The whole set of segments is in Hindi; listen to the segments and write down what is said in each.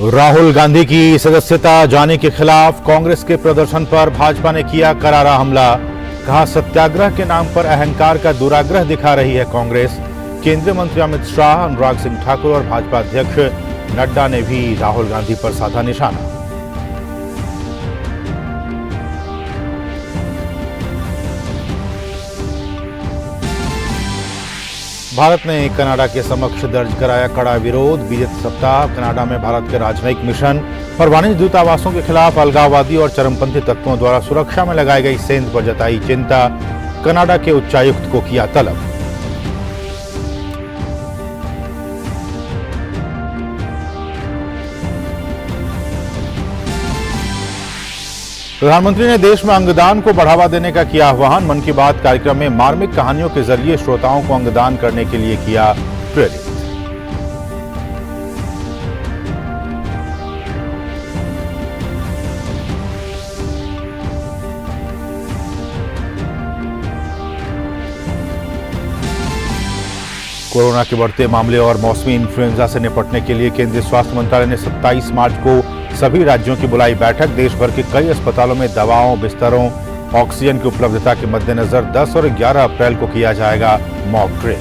राहुल गांधी की सदस्यता जाने के खिलाफ कांग्रेस के प्रदर्शन पर भाजपा ने किया करारा हमला। कहा, सत्याग्रह के नाम पर अहंकार का दुराग्रह दिखा रही है कांग्रेस। केंद्रीय मंत्री अमित शाह, अनुराग सिंह ठाकुर और भाजपा अध्यक्ष नड्डा ने भी राहुल गांधी पर साधा निशाना। भारत ने कनाडा के समक्ष दर्ज कराया कड़ा विरोध। बीजेपी सप्ताह कनाडा में भारत के राजनयिक मिशन और वाणिज्य दूतावासों के खिलाफ अलगाववादी और चरमपंथी तत्वों द्वारा सुरक्षा में लगाई गई सेंध पर जताई चिंता। कनाडा के उच्चायुक्त को किया तलब। प्रधानमंत्री ने देश में अंगदान को बढ़ावा देने का किया आह्वान। मन की बात कार्यक्रम में मार्मिक कहानियों के जरिए श्रोताओं को अंगदान करने के लिए किया प्रेरित। कोरोना के बढ़ते मामले और मौसमी इन्फ्लुएंजा से निपटने के लिए केंद्रीय स्वास्थ्य मंत्रालय ने 27 मार्च को सभी राज्यों की बुलाई बैठक। देश भर के कई अस्पतालों में दवाओं, बिस्तरों, ऑक्सीजन की उपलब्धता के मद्देनजर 10 और 11 अप्रैल को किया जाएगा मॉक ड्रिल।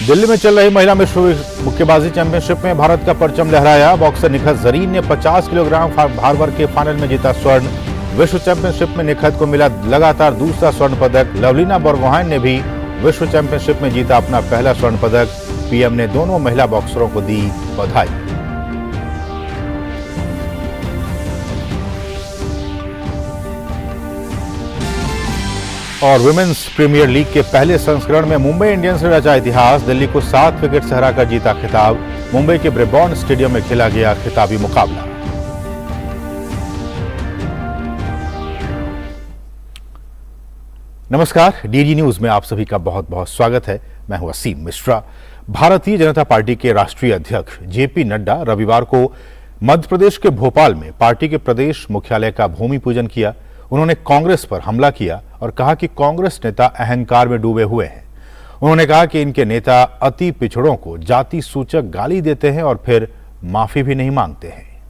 दिल्ली में चल रही महिला विश्व मुक्केबाजी चैंपियनशिप में भारत का परचम लहराया। बॉक्सर निखत जरीन ने 50 किलोग्राम भार वर्ग के फाइनल में जीता स्वर्ण। विश्व चैंपियनशिप में निखत को मिला लगातार दूसरा स्वर्ण पदक। लवलीना बोरगोहाइन ने भी विश्व चैंपियनशिप में जीता अपना पहला स्वर्ण पदक। पीएम ने दोनों महिला बॉक्सरों को दी बधाई। और विमेंस प्रीमियर लीग के पहले संस्करण में मुंबई इंडियंस ने रचा इतिहास। दिल्ली को 7 विकेट से हराकर जीता खिताब। मुंबई के ब्रेबॉर्न स्टेडियम में खेला गया खिताबी मुकाबला। नमस्कार, डीडी न्यूज में आप सभी का बहुत बहुत स्वागत है। मैं हूं असीम मिश्रा। भारतीय जनता पार्टी के राष्ट्रीय अध्यक्ष जेपी नड्डा रविवार को मध्य प्रदेश के भोपाल में पार्टी के प्रदेश मुख्यालय का भूमि पूजन किया। उन्होंने कांग्रेस पर हमला किया और कहा कि कांग्रेस नेता अहंकार में डूबे हुए हैं। उन्होंने कहा कि इनके नेता अति पिछड़ों को जाति सूचक गाली देते हैं और फिर माफी भी नहीं मांगते हैं।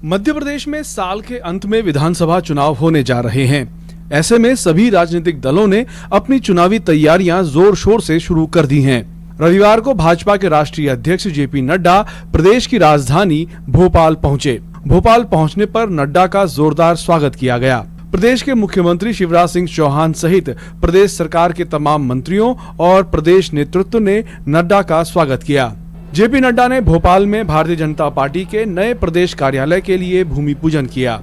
मध्य प्रदेश में साल के अंत में विधानसभा चुनाव होने जा रहे हैं। ऐसे में सभी राजनीतिक दलों ने अपनी चुनावी तैयारियां जोर शोर से शुरू कर दी हैं। रविवार को भाजपा के राष्ट्रीय अध्यक्ष जेपी नड्डा प्रदेश की राजधानी भोपाल पहुंचे। भोपाल पहुंचने पर नड्डा का जोरदार स्वागत किया गया। प्रदेश के मुख्यमंत्री शिवराज सिंह चौहान सहित प्रदेश सरकार के तमाम मंत्रियों और प्रदेश नेतृत्व ने नड्डा का स्वागत किया। जेपी नड्डा ने भोपाल में भारतीय जनता पार्टी के नए प्रदेश कार्यालय के लिए भूमि पूजन किया।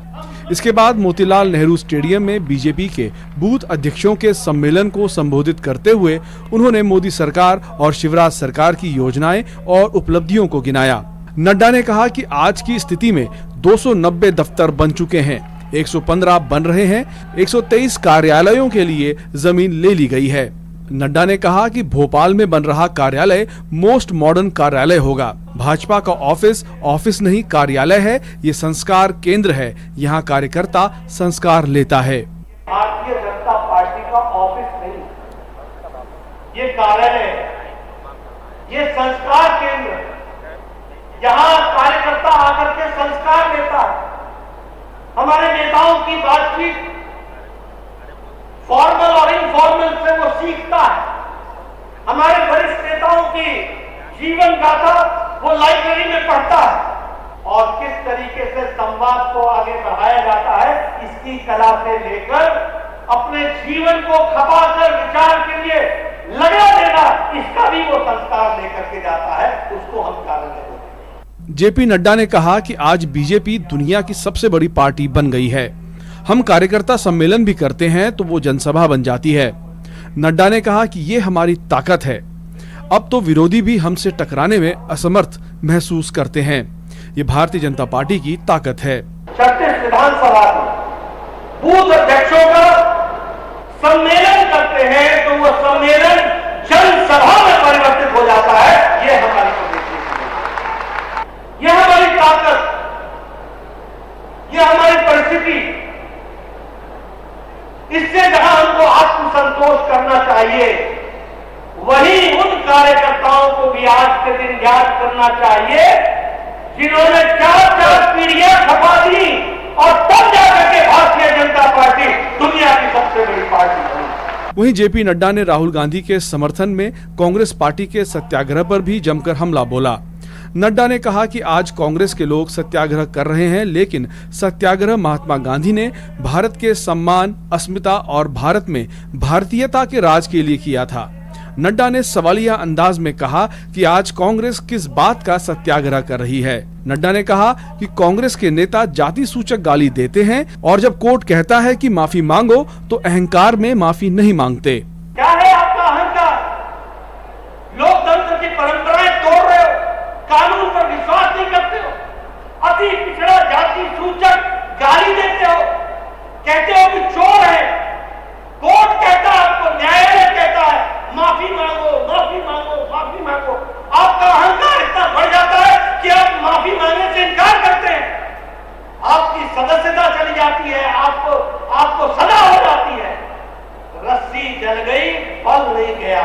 इसके बाद मोतीलाल नेहरू स्टेडियम में बीजेपी के बूथ अध्यक्षों के सम्मेलन को संबोधित करते हुए उन्होंने मोदी सरकार और शिवराज सरकार की योजनाएं और उपलब्धियों को गिनाया। नड्डा ने कहा कि आज की स्थिति में 290 दफ्तर बन चुके हैं, 115 बन रहे हैं, 123 कार्यालयों के लिए जमीन ले ली गई है। नड्डा ने कहा कि भोपाल में बन रहा कार्यालय मोस्ट मॉडर्न कार्यालय होगा। भाजपा का ऑफिस नहीं कार्यालय है, ये संस्कार केंद्र है। यहाँ कार्यकर्ता संस्कार लेता है। भारतीय जनता पार्टी का ऑफिस नहीं, ये कार्यालय है, ये संस्कार केंद्र है। यहाँ कार्यकर्ता आकर के संस्कार लेता है। हमारे नेताओं की बातचीत फॉर्मल और इनफॉर्मल से वो सीखता है। हमारे वरिष्ठ नेताओं की जीवन गाथा वो लाइब्रेरी में पढ़ता है और किस तरीके से संवाद को आगे बढ़ाया जाता है, इसकी कला से लेकर अपने जीवन को खपाकर विचार के लिए लगा देना, इसका भी वो संस्कार लेकर के जाता है। उसको हम कार्यालय बोलते हैं। जेपी नड्डा ने कहा कि आज बीजेपी दुनिया की सबसे बड़ी पार्टी बन गई है। हम कार्यकर्ता सम्मेलन भी करते हैं तो वो जनसभा बन जाती है। नड्डा ने कहा कि ये हमारी ताकत है। अब तो विरोधी भी हमसे टकराने में असमर्थ महसूस करते हैं। ये भारतीय जनता पार्टी की ताकत है। 36 विधानसभा बूथ अध्यक्षों का सम्मेलन करते हैं तो वो सम्मेलन जनसभा में परिवर्तित हो जाता है। ये हमारी ये हमारी ताकत, ये हमारी परिस्थिति, इससे जहां हमको आत्मसंतोष करना चाहिए, वहीं उन कार्यकर्ताओं को भी आज के दिन याद करना चाहिए जिन्होंने 4-4 पीढ़ियां खपा दी और तब जाकर के भारतीय जनता पार्टी दुनिया की सबसे बड़ी पार्टी बनी। वहीं जेपी नड्डा ने राहुल गांधी के समर्थन में कांग्रेस पार्टी के सत्याग्रह पर भी जमकर हमला बोला। नड्डा ने कहा कि आज कांग्रेस के लोग सत्याग्रह कर रहे हैं, लेकिन सत्याग्रह महात्मा गांधी ने भारत के सम्मान, अस्मिता और भारत में भारतीयता के राज के लिए किया था। नड्डा ने सवालिया अंदाज में कहा कि आज कांग्रेस किस बात का सत्याग्रह कर रही है। नड्डा ने कहा कि कांग्रेस के नेता जाति सूचक गाली देते हैं और जब कोर्ट कहता है कि माफी मांगो तो अहंकार में माफी नहीं मांगते। क्या है आपका अहंकार? लोकतंत्र की परंपराएं तोड़ रहे हो, कानून पर विश्वास नहीं करते हो, अति पिछड़ा जाति सूचक गाली देते हो, कहते हो कि चोर है। कोर्ट कहता है आपको, न्यायालय कहता है माफी मांगो, माफी मांगो, माफी मांगो। आपका अहंकार इतना बढ़ जाता है कि आप माफी मांगने से इनकार करते हैं। आपकी सदस्यता चली जाती है, आपको सजा हो जाती है। रस्सी जल गई, फल नहीं गया।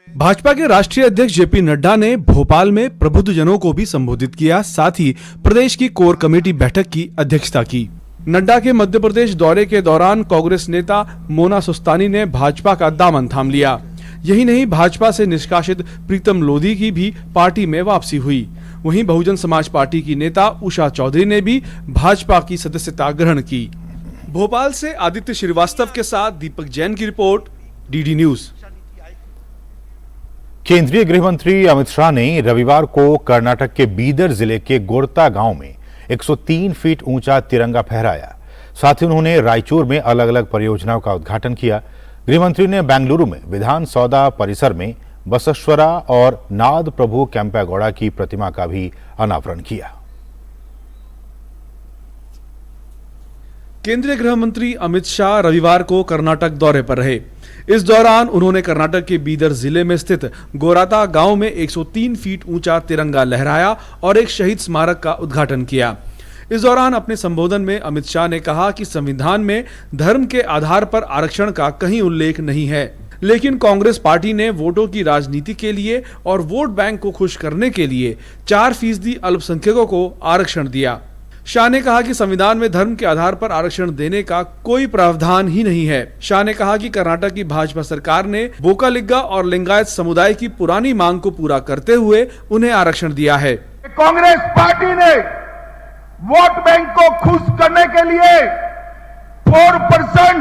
भाजपा के राष्ट्रीय अध्यक्ष जेपी नड्डा ने भोपाल में प्रबुद्धजनों को भी संबोधित किया, साथ ही प्रदेश की कोर कमेटी बैठक की अध्यक्षता की। नड्डा के मध्य प्रदेश दौरे के दौरान कांग्रेस नेता मोना सुस्तानी ने भाजपा का दामन थाम लिया। यही नहीं, भाजपा से निष्कासित प्रीतम लोधी की भी पार्टी में वापसी हुई। वहीं बहुजन समाज पार्टी की नेता उषा चौधरी ने भी भाजपा की सदस्यता ग्रहण की। भोपाल से आदित्य श्रीवास्तव के साथ दीपक जैन की रिपोर्ट, डीडी न्यूज। केंद्रीय गृह मंत्री अमित शाह ने रविवार को कर्नाटक के बीदर जिले के गोरता गांव में 103 फीट ऊंचा तिरंगा फहराया। साथ ही उन्होंने रायचूर में अलग अलग परियोजनाओं का उद्घाटन किया। गृह मंत्री ने बेंगलुरु में विधान सौदा परिसर में बसवेश्वरा और नाद प्रभु केंपेगौड़ा की प्रतिमा का भी अनावरण किया। केंद्रीय गृह मंत्री अमित शाह रविवार को कर्नाटक दौरे पर रहे। इस दौरान उन्होंने कर्नाटक के बीदर जिले में स्थित गोराता गांव में 103 फीट ऊंचा तिरंगा लहराया और एक शहीद स्मारक का उद्घाटन किया। इस दौरान अपने संबोधन में अमित शाह ने कहा कि संविधान में धर्म के आधार पर आरक्षण का कहीं उल्लेख नहीं है, लेकिन कांग्रेस पार्टी ने वोटों की राजनीति के लिए और वोट बैंक को खुश करने के लिए 4% अल्पसंख्यकों को आरक्षण दिया। शाह ने कहा कि संविधान में धर्म के आधार पर आरक्षण देने का कोई प्रावधान ही नहीं है। शाह ने कहा कि कर्नाटक की भाजपा सरकार ने वोकालिगा और लिंगायत समुदाय की पुरानी मांग को पूरा करते हुए उन्हें आरक्षण दिया है। कांग्रेस पार्टी ने वोट बैंक को खुश करने के लिए 4%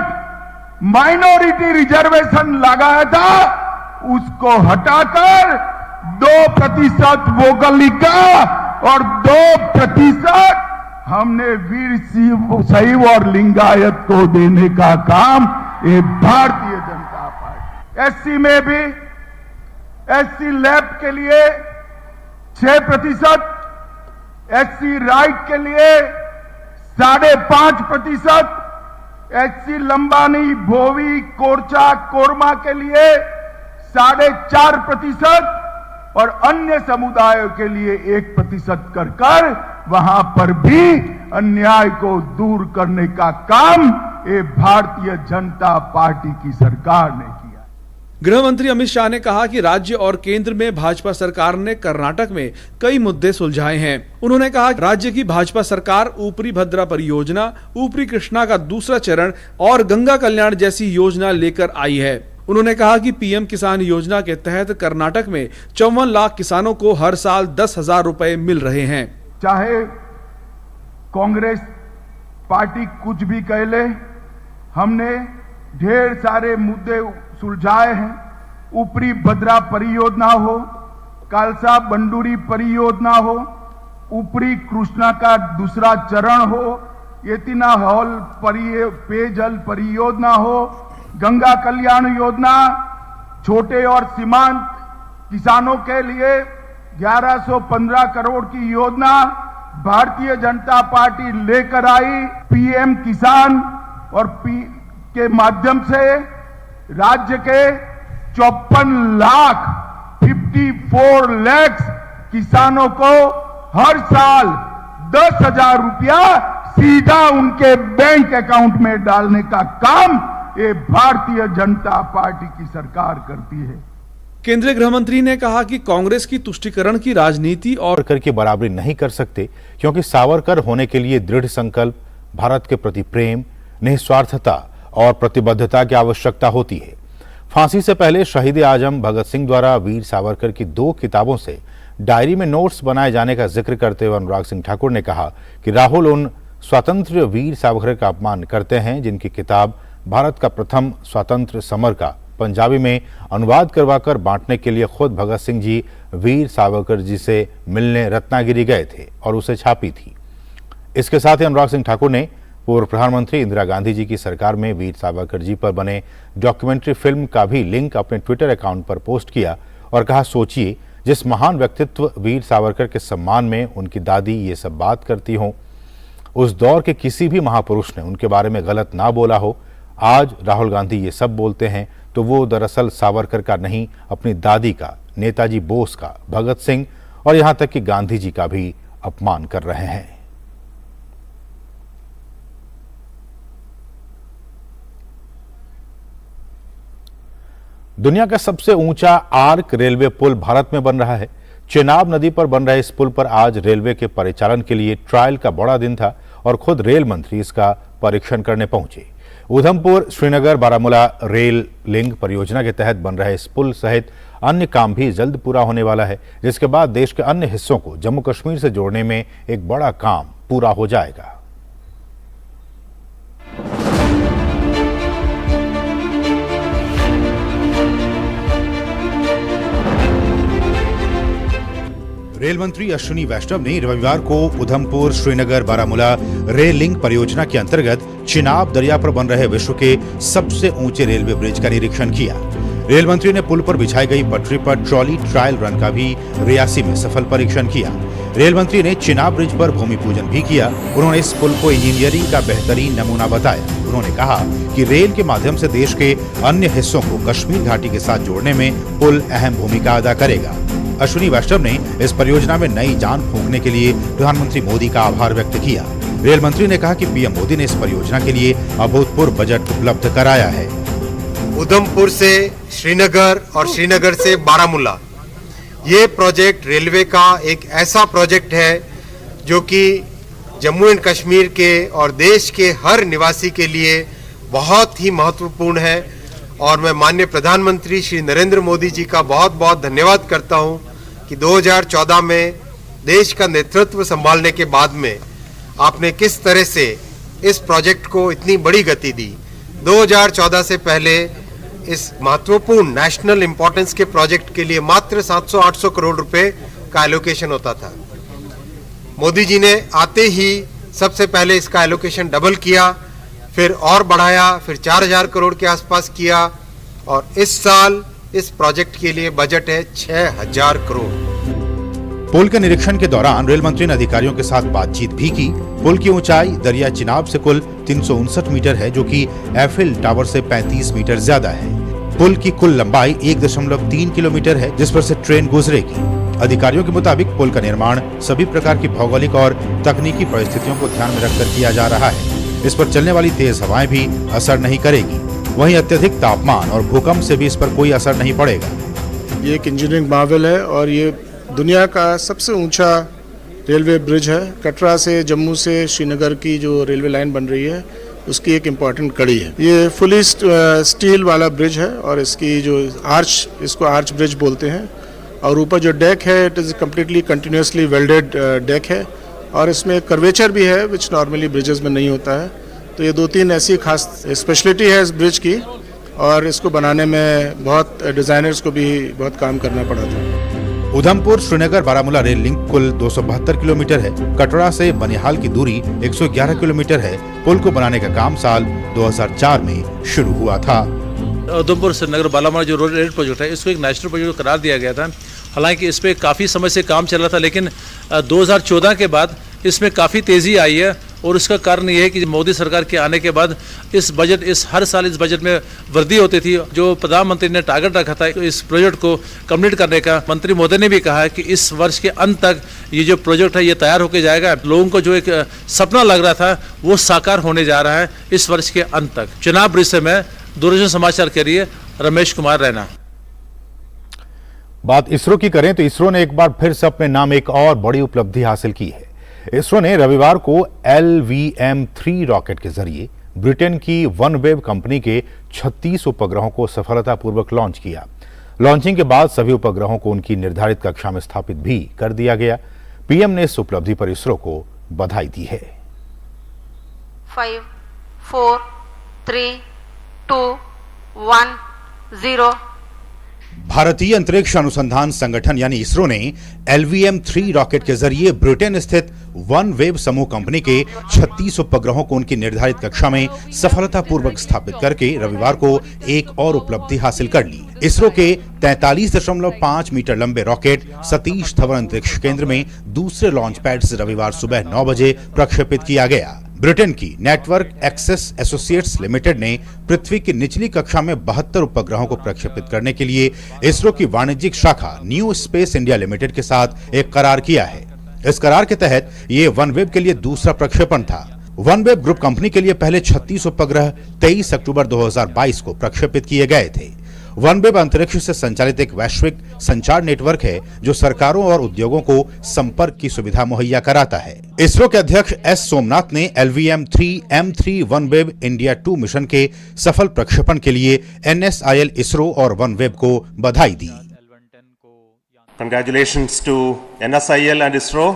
माइनॉरिटी रिजर्वेशन लगाया था, उसको हटाकर 2% वोकालिगा और 2% हमने वीर शैव और लिंगायत को देने का काम ये भारतीय जनता पार्टी। एससी में भी एससी लैब के लिए 6%, एससी राइट के लिए 5.5%, एससी लंबानी, भोवी, कोरचा, कोरमा के लिए 4.5% और अन्य समुदायों के लिए 1% कर वहां पर भी अन्याय को दूर करने का काम ये भारतीय जनता पार्टी की सरकार ने किया। गृह मंत्री अमित शाह ने कहा कि राज्य और केंद्र में भाजपा सरकार ने कर्नाटक में कई मुद्दे सुलझाए हैं। उन्होंने कहा कि राज्य की भाजपा सरकार ऊपरी भद्रा परियोजना, ऊपरी कृष्णा का दूसरा चरण और गंगा कल्याण जैसी योजना लेकर आई है। उन्होंने कहा कि पीएम किसान योजना के तहत कर्नाटक में 54 लाख किसानों को हर साल 10,000 रुपए मिल रहे हैं। चाहे कांग्रेस पार्टी कुछ भी कह ले, हमने ढेर सारे मुद्दे सुलझाए हैं। ऊपरी भद्रा परियोजना हो, कालसा बंडूरी परियोजना हो, ऊपरी कृष्णा का दूसरा चरण हो, येतिना हॉल पेयजल परियोजना हो, गंगा कल्याण योजना, छोटे और सीमांत किसानों के लिए 1115 करोड़ की योजना भारतीय जनता पार्टी लेकर आई। पीएम किसान और के माध्यम से राज्य के 54 लाख किसानों को हर साल 10,000 रुपया सीधा उनके बैंक अकाउंट में डालने का काम ये भारतीय जनता पार्टी की सरकार करती है। केंद्रीय गृह मंत्री ने कहा कि कांग्रेस की तुष्टीकरण की राजनीति और सावरकर की बराबरी नहीं कर सकते, क्योंकि सावरकर होने के लिए दृढ़ संकल्प, भारत के प्रति प्रेम, निस्वार्थता और प्रतिबद्धता की आवश्यकता होती है। फांसी से पहले शहीद आजम भगत सिंह द्वारा वीर सावरकर की 2 किताबों से डायरी में नोट्स बनाए जाने का जिक्र करते हुए अनुराग सिंह ठाकुर ने कहा कि राहुल उन स्वतंत्र वीर सावरकर का अपमान करते हैं जिनकी किताब भारत का प्रथम स्वतंत्र समर का पंजाबी में अनुवाद करवाकर बांटने के लिए खुद भगत सिंह जी वीर सावरकर जी से मिलने रत्नागिरी गए थे और उसे छापी थी। इसके साथ ही अनुराग सिंह ठाकुर ने पूर्व प्रधानमंत्री इंदिरा गांधी जी की सरकार में वीर सावरकर जी पर बने डॉक्यूमेंट्री फिल्म का भी लिंक अपने ट्विटर अकाउंट पर पोस्ट किया और कहा, सोचिए जिस महान व्यक्तित्व वीर सावरकर के सम्मान में उनकी दादी ये सब बात करती हों, उस दौर के किसी भी महापुरुष ने उनके बारे में गलत ना बोला हो, आज राहुल गांधी ये सब बोलते हैं तो वो दरअसल सावरकर का नहीं, अपनी दादी का, नेताजी बोस का, भगत सिंह और यहां तक कि गांधी जी का भी अपमान कर रहे हैं। दुनिया का सबसे ऊंचा आर्क रेलवे पुल भारत में बन रहा है। चेनाब नदी पर बन रहे इस पुल पर आज रेलवे के परिचालन के लिए ट्रायल का बड़ा दिन था और खुद रेल मंत्री इसका परीक्षण करने पहुंचे। उधमपुर श्रीनगर बारामूला रेल लिंक परियोजना के तहत बन रहे इस पुल सहित अन्य काम भी जल्द पूरा होने वाला है, जिसके बाद देश के अन्य हिस्सों को जम्मू कश्मीर से जोड़ने में एक बड़ा काम पूरा हो जाएगा। रेल मंत्री अश्विनी वैष्णव ने रविवार को उधमपुर श्रीनगर बारामूला रेल लिंक परियोजना के अंतर्गत चिनाब दरिया पर बन रहे विश्व के सबसे ऊंचे रेलवे ब्रिज का निरीक्षण किया। रेल मंत्री ने पुल पर बिछाई गई पटरी पर ट्रॉली ट्रायल रन का भी रियासी में सफल परीक्षण किया। रेल मंत्री ने चिनाब ब्रिज पर भूमि पूजन भी किया। उन्होंने इस पुल को इंजीनियरिंग का बेहतरीन नमूना बताया। उन्होंने कहा कि रेल के माध्यम से देश के अन्य हिस्सों को कश्मीर घाटी के साथ जोड़ने में पुल अहम भूमिका अदा करेगा। अश्विनी वैष्णव ने इस परियोजना में नई जान फूंकने के लिए प्रधानमंत्री मोदी का आभार व्यक्त किया। रेल मंत्री ने कहा कि पीएम मोदी ने इस परियोजना के लिए अभूतपूर्व बजट उपलब्ध कराया है। उधमपुर से श्रीनगर और श्रीनगर से बारामूला, ये प्रोजेक्ट रेलवे का एक ऐसा प्रोजेक्ट है जो कि जम्मू एंड कश्मीर के और देश के हर निवासी के लिए बहुत ही महत्वपूर्ण है। और मैं माननीय प्रधानमंत्री श्री नरेंद्र मोदी जी का बहुत बहुत धन्यवाद करता हूं कि 2014 में देश का नेतृत्व संभालने के बाद में आपने किस तरह से इस प्रोजेक्ट को इतनी बड़ी गति दी। 2014 से पहले इस महत्वपूर्ण नेशनल इंपॉर्टेंस के प्रोजेक्ट के लिए मात्र 700-800 करोड़ रुपए का एलोकेशन होता था। मोदी जी ने आते ही सबसे पहले इसका एलोकेशन डबल किया, फिर और बढ़ाया, फिर 4000 करोड़ के आसपास किया और इस साल इस प्रोजेक्ट के लिए बजट है 6000 करोड़। पुल के निरीक्षण के दौरान रेल मंत्री ने अधिकारियों के साथ बातचीत भी की। पुल की ऊंचाई दरिया चिनाब से कुल 359 मीटर है, जो कि एफिल टावर से 35 मीटर ज्यादा है। पुल की कुल लंबाई 1.3 किलोमीटर है, जिस पर से ट्रेन गुजरेगी। अधिकारियों के मुताबिक पुल का निर्माण सभी प्रकार की भौगोलिक और तकनीकी परिस्थितियों को ध्यान में रखकर किया जा रहा है। इस पर चलने वाली तेज हवाएं भी असर नहीं करेगी। वहीं अत्यधिक तापमान और भूकंप से भी इस पर कोई असर नहीं पड़ेगा। ये एक इंजीनियरिंग मार्वल है और ये दुनिया का सबसे ऊंचा रेलवे ब्रिज है। कटरा से जम्मू से श्रीनगर की जो रेलवे लाइन बन रही है उसकी एक इम्पॉर्टेंट कड़ी है। ये फुली स्टील वाला ब्रिज है और इसकी जो आर्च, इसको आर्च ब्रिज बोलते हैं, और ऊपर जो डेक है it is completely continuously welded deck है और इसमें कर्वेचर भी है विच नॉर्मली ब्रिजेस में नहीं होता है। तो ये 2-3 ऐसी खास स्पेशलिटी है इस ब्रिज की और इसको बनाने में बहुत डिज़ाइनर्स को भी बहुत काम करना पड़ा था। उधमपुर श्रीनगर बारामूला रेल लिंक कुल 272 किलोमीटर है। कटरा से बनिहाल की दूरी 111 किलोमीटर है। पुल को बनाने का काम साल 2004 में शुरू हुआ था। उधमपुर श्रीनगर बारामूला जो रेल प्रोजेक्ट है, इसको एक नेशनल प्रोजेक्ट करार दिया गया था। हालांकि इस पर काफ़ी समय से काम चल रहा था, लेकिन 2014 के बाद इसमें काफ़ी तेज़ी आई है और उसका कारण ये है कि मोदी सरकार के आने के बाद हर साल इस बजट में वृद्धि होती थी। जो प्रधानमंत्री ने टारगेट रखा था इस प्रोजेक्ट को कंप्लीट करने का, मंत्री महोदय ने भी कहा है कि इस वर्ष के अंत तक ये जो प्रोजेक्ट है ये तैयार होकर जाएगा। लोगों को जो एक सपना लग रहा था वो साकार होने जा रहा है इस वर्ष के अंत तक। चुनाव ब्रिज से मैं दूरदर्शन समाचार के लिए रमेश कुमार रैना। बात इसरो की करें तो इसरो ने एक बार फिर से अपने नाम एक और बड़ी उपलब्धि हासिल की है। इसरो ने रविवार को LVM-3 रॉकेट के जरिए ब्रिटेन की वनवेव कंपनी के 36 उपग्रहों को सफलतापूर्वक लॉन्च किया। लॉन्चिंग के बाद सभी उपग्रहों को उनकी निर्धारित कक्षा में स्थापित भी कर दिया गया। पीएम ने इस उपलब्धि पर इसरो को बधाई दी है। 5, 4, 3, 2, 1, 0। भारतीय अंतरिक्ष अनुसंधान संगठन यानी इसरो ने LVM-3 रॉकेट के जरिए ब्रिटेन स्थित वन वेव समूह कंपनी के 36 उपग्रहों को उनकी निर्धारित कक्षा में सफलतापूर्वक स्थापित करके रविवार को एक और उपलब्धि हासिल कर ली। इसरो के 43.5 मीटर लंबे रॉकेट सतीश धवन अंतरिक्ष केंद्र में दूसरे लॉन्च पैड से रविवार सुबह 9 बजे प्रक्षेपित किया गया। ब्रिटेन की नेटवर्क एक्सेस एसोसिएट्स लिमिटेड ने पृथ्वी की निचली कक्षा में 72 उपग्रहों को प्रक्षेपित करने के लिए इसरो की वाणिज्यिक शाखा न्यू स्पेस इंडिया लिमिटेड के साथ एक करार किया है। इस करार के तहत ये वनवेव के लिए दूसरा प्रक्षेपण था। वनवेव ग्रुप कंपनी के लिए पहले 36 उपग्रह 23 अक्टूबर 2022 को प्रक्षेपित किए गए थे। वनवेव अंतरिक्ष से संचालित एक वैश्विक संचार नेटवर्क है जो सरकारों और उद्योगों को संपर्क की सुविधा मुहैया कराता है। इसरो के अध्यक्ष एस सोमनाथ ने LVM-3 वनवेव इंडिया 2 मिशन के सफल प्रक्षेपण के लिए NSIL, इसरो और वनवेव को बधाई दी। Congratulations to NSIL and ISRO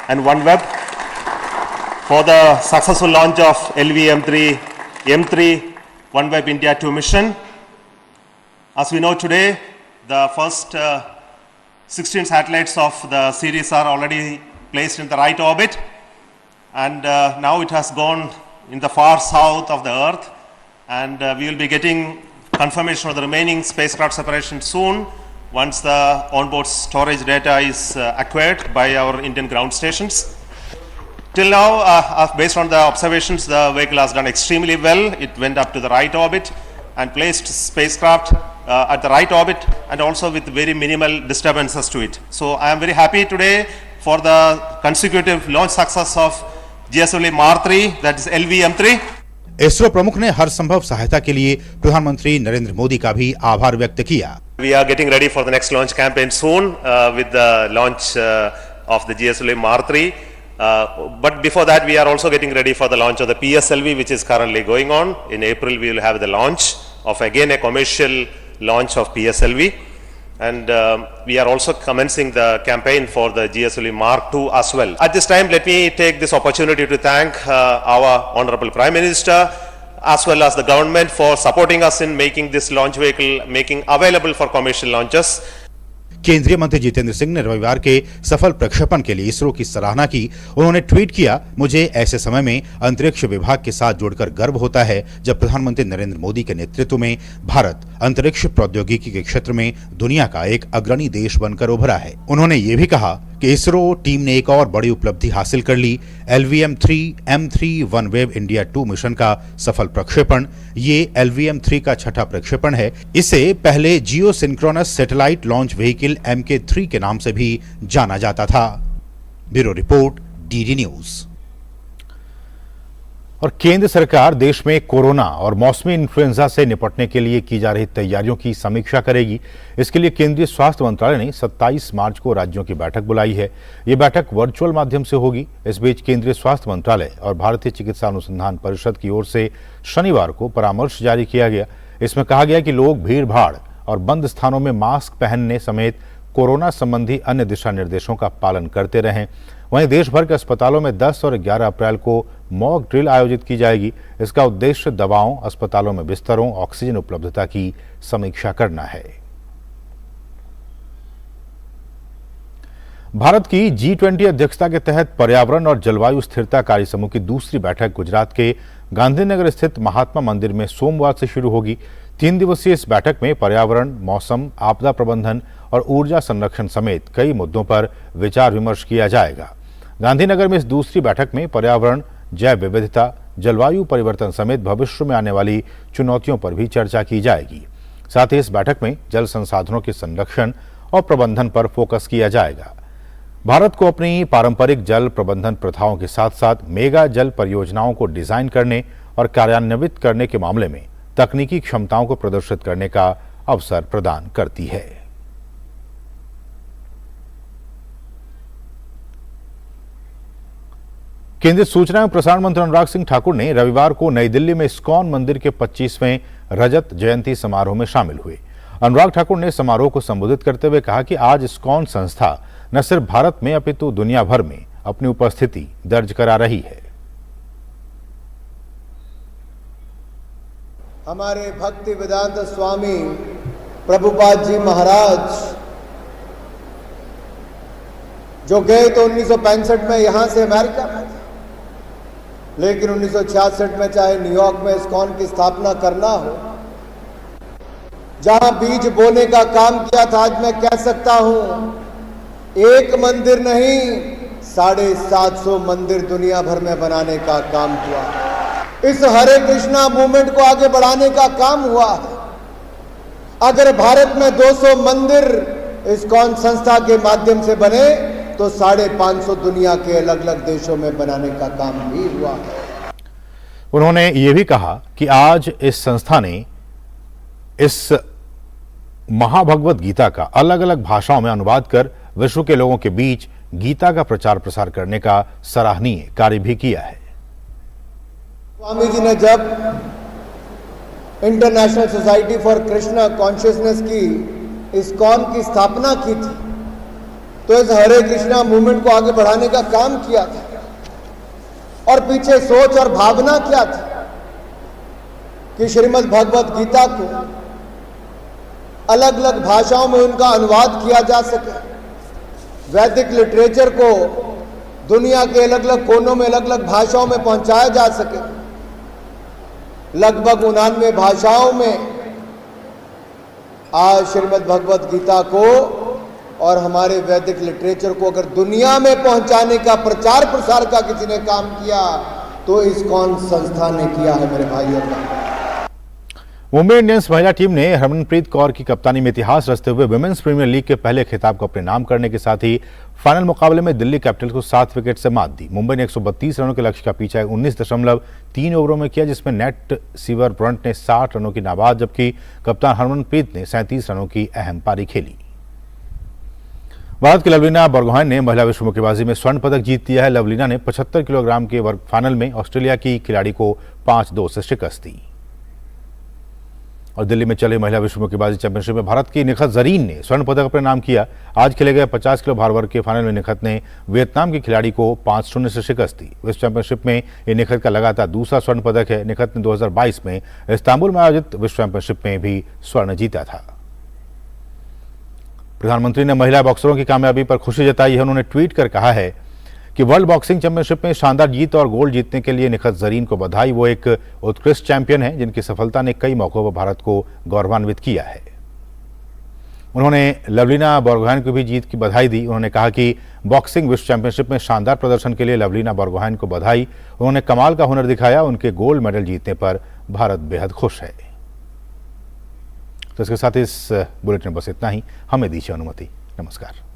and OneWeb for the successful launch of LVM-3 OneWeb India 2 mission. As we know today, the first 16 satellites of the series are already placed in the right orbit, and now it has gone in the far south of the Earth, and we will be getting confirmation of the remaining spacecraft separation soon once the onboard storage data is acquired by our Indian ground stations. Till now, based on the observations, the vehicle has done extremely well. It went up to the right orbit and placed spacecraft at the right orbit and also with very minimal disturbances to it. So I am very happy today for the consecutive launch success of GSLV Mark 3, that is LVM-3. ISRO प्रमुख ने हर संभव सहायता के लिए प्रधानमंत्री नरेंद्र मोदी का भी आभार व्यक्त किया। We are getting ready for the next launch campaign soon with the launch of the GSLV Mark 3. But before that, we are also getting ready for the launch of the PSLV, which is currently going on. In April, we will have the launch of again a commercial launch of PSLV, and we are also commencing the campaign for the GSLV Mark 2 as well. At this time, let me take this opportunity to thank our Honorable Prime Minister as well as the government for supporting us in making this launch vehicle making available for commercial launches. केंद्रीय मंत्री जितेंद्र सिंह ने रविवार के सफल प्रक्षेपण के लिए इसरो की सराहना की। उन्होंने ट्वीट किया, मुझे ऐसे समय में अंतरिक्ष विभाग के साथ जुड़कर गर्व होता है जब प्रधानमंत्री नरेंद्र मोदी के नेतृत्व में भारत अंतरिक्ष प्रौद्योगिकी के क्षेत्र में दुनिया का एक अग्रणी देश बनकर उभरा है। उन्होंने ये भी कहा कि इसरो टीम ने एक और बड़ी उपलब्धि हासिल कर ली। LVM-3 वनवेव इंडिया 2 मिशन का सफल प्रक्षेपण ये LVM-3 का छठा प्रक्षेपण है। इसे पहले geo synchronous satellite launch vehicle MK3 के नाम से भी जाना जाता था। Bureau report, DD news. और केंद्र सरकार देश में कोरोना और मौसमी इन्फ्लुएंजा से निपटने के लिए की जा रही तैयारियों की समीक्षा करेगी। इसके लिए केंद्रीय स्वास्थ्य मंत्रालय ने 27 मार्च को राज्यों की बैठक बुलाई है। ये बैठक वर्चुअल माध्यम से होगी। इस बीच केंद्रीय स्वास्थ्य मंत्रालय और भारतीय चिकित्सा अनुसंधान परिषद की ओर से शनिवार को परामर्श जारी किया गया। इसमें कहा गया कि लोग भीड़ भाड़ और बंद स्थानों में मास्क पहनने समेत कोरोना संबंधी अन्य दिशा निर्देशों का पालन करते रहें। वहीं देश भर के अस्पतालों में 10 और 11 अप्रैल को मॉक ड्रिल आयोजित की जाएगी। इसका उद्देश्य दवाओं, अस्पतालों में बिस्तरों, ऑक्सीजन उपलब्धता की समीक्षा करना है। भारत की G20 अध्यक्षता के तहत पर्यावरण और जलवायु स्थिरता कार्य समूह की दूसरी बैठक गुजरात के गांधीनगर स्थित महात्मा मंदिर में सोमवार से शुरू होगी। 3 दिवसीय इस बैठक में पर्यावरण, मौसम, आपदा प्रबंधन और ऊर्जा संरक्षण समेत कई मुद्दों पर विचार विमर्श किया जाएगा। गांधीनगर में इस दूसरी बैठक में पर्यावरण, जैव विविधता, जलवायु परिवर्तन समेत भविष्य में आने वाली चुनौतियों पर भी चर्चा की जाएगी। साथ ही इस बैठक में जल संसाधनों के संरक्षण और प्रबंधन पर फोकस किया जाएगा। भारत को अपनी पारंपरिक जल प्रबंधन प्रथाओं के साथ साथ मेगा जल परियोजनाओं को डिजाइन करने और कार्यान्वित करने के मामले में तकनीकी क्षमताओं को प्रदर्शित करने का अवसर प्रदान करती है। केंद्रीय सूचना एवं प्रसारण मंत्री अनुराग सिंह ठाकुर ने रविवार को नई दिल्ली में इस्कॉन मंदिर के 25वें रजत जयंती समारोह में शामिल हुए। अनुराग ठाकुर ने समारोह को संबोधित करते हुए कहा कि आज इस्कॉन संस्था न सिर्फ भारत में अपितु दुनिया भर में अपनी उपस्थिति दर्ज करा रही है। हमारे भक्ति वेदांत स्वामी प्रभुपाद जी महाराज जो गए तो 1965 में यहां से अमेरिका में, लेकिन 1966 में चाहे न्यूयॉर्क में इस्कॉन की स्थापना करना हो, जहां बीज बोने का काम किया था, आज मैं कह सकता हूं एक मंदिर नहीं 750 मंदिर दुनिया भर में बनाने का काम हुआ। इस हरे कृष्णा मूवमेंट को आगे बढ़ाने का काम हुआ। अगर भारत में 200 मंदिर इस्कॉन संस्था के माध्यम से बने तो 550 दुनिया के अलग अलग देशों में बनाने का काम भी हुआ। उन्होंने ये भी कहा कि आज इस संस्था ने इस महाभगवत गीता का अलग अलग भाषाओं में अनुवाद कर विश्व के लोगों के बीच गीता का प्रचार प्रसार करने का सराहनीय कार्य भी किया है। स्वामी जी ने जब international society for Krishna consciousness की इस्कॉन की स्थापना की थी तो इस हरे कृष्णा मूवमेंट को आगे बढ़ाने का काम किया था, और पीछे सोच और भावना क्या थी कि श्रीमद् भगवत गीता को अलग अलग भाषाओं में उनका अनुवाद किया जा सके, वैदिक लिटरेचर को दुनिया के अलग अलग कोनों में अलग अलग भाषाओं में पहुंचाया जा सके। लगभग 99 भाषाओं में आज श्रीमद् भगवत गीता को और हमारे वैदिक लिटरेचर को अगर दुनिया में पहुंचाने का प्रचार प्रसार का किसी ने काम किया तो इस्कॉन संस्था ने किया है मेरे भाइयों का। मुंबई इंडियंस महिला टीम ने हरमनप्रीत कौर की कप्तानी में इतिहास रचते हुए विमेंस प्रीमियर लीग के पहले खिताब को अपने नाम करने के साथ ही फाइनल मुकाबले में दिल्ली कैपिटल्स को 7 विकेट से मात दी। मुंबई ने 132 रनों के लक्ष्य का पीछा 19.3 ओवरों में किया, जिसमें नेट सीवर ब्रंट ने 60 रनों की नाबाद, जबकि कप्तान हरमनप्रीत ने 37 रनों की अहम पारी खेली। भारत की लवलीना बोरगोहाइन ने महिला विश्व मुक्केबाजी में स्वर्ण पदक जीत लिया है। लवलीना ने 75 किलोग्राम के वर्ग फाइनल में ऑस्ट्रेलिया की खिलाड़ी को 5-2 से शिकस्त दी। और दिल्ली में चले महिला विश्व मुक्केबाजी चैंपियनशिप में भारत की निखत जरीन ने स्वर्ण पदक अपने नाम किया। आज खेले गए 50 किलो भार वर्ग के फाइनल में निखत ने वियतनाम की खिलाड़ी को 5-0 से शिकस्त दी। विश्व चैंपियनशिप में ये निखत का लगातार दूसरा स्वर्ण पदक है। निखत ने 2022 में इस्तांबुल में आयोजित विश्व चैंपियनशिप में भी स्वर्ण जीता था। प्रधानमंत्री ने महिला बॉक्सरों की कामयाबी पर खुशी जताई है। उन्होंने ट्वीट कर कहा है कि वर्ल्ड बॉक्सिंग चैंपियनशिप में शानदार जीत और गोल्ड जीतने के लिए निखत जरीन को बधाई। वो एक उत्कृष्ट चैंपियन है जिनकी सफलता ने कई मौकों पर भारत को गौरवान्वित किया है। उन्होंने लवलीना बोरगोहाइन को भी जीत की बधाई दी। उन्होंने कहा कि बॉक्सिंग विश्व चैंपियनशिप में शानदार प्रदर्शन के लिए लवलीना बोरगोहाइन को बधाई। उन्होंने कमाल का हुनर दिखाया। उनके गोल्ड मेडल जीतने पर भारत बेहद खुश है। तो इसके साथ इस बुलेटिन में बस इतना ही। हमें दीजिए अनुमति। नमस्कार।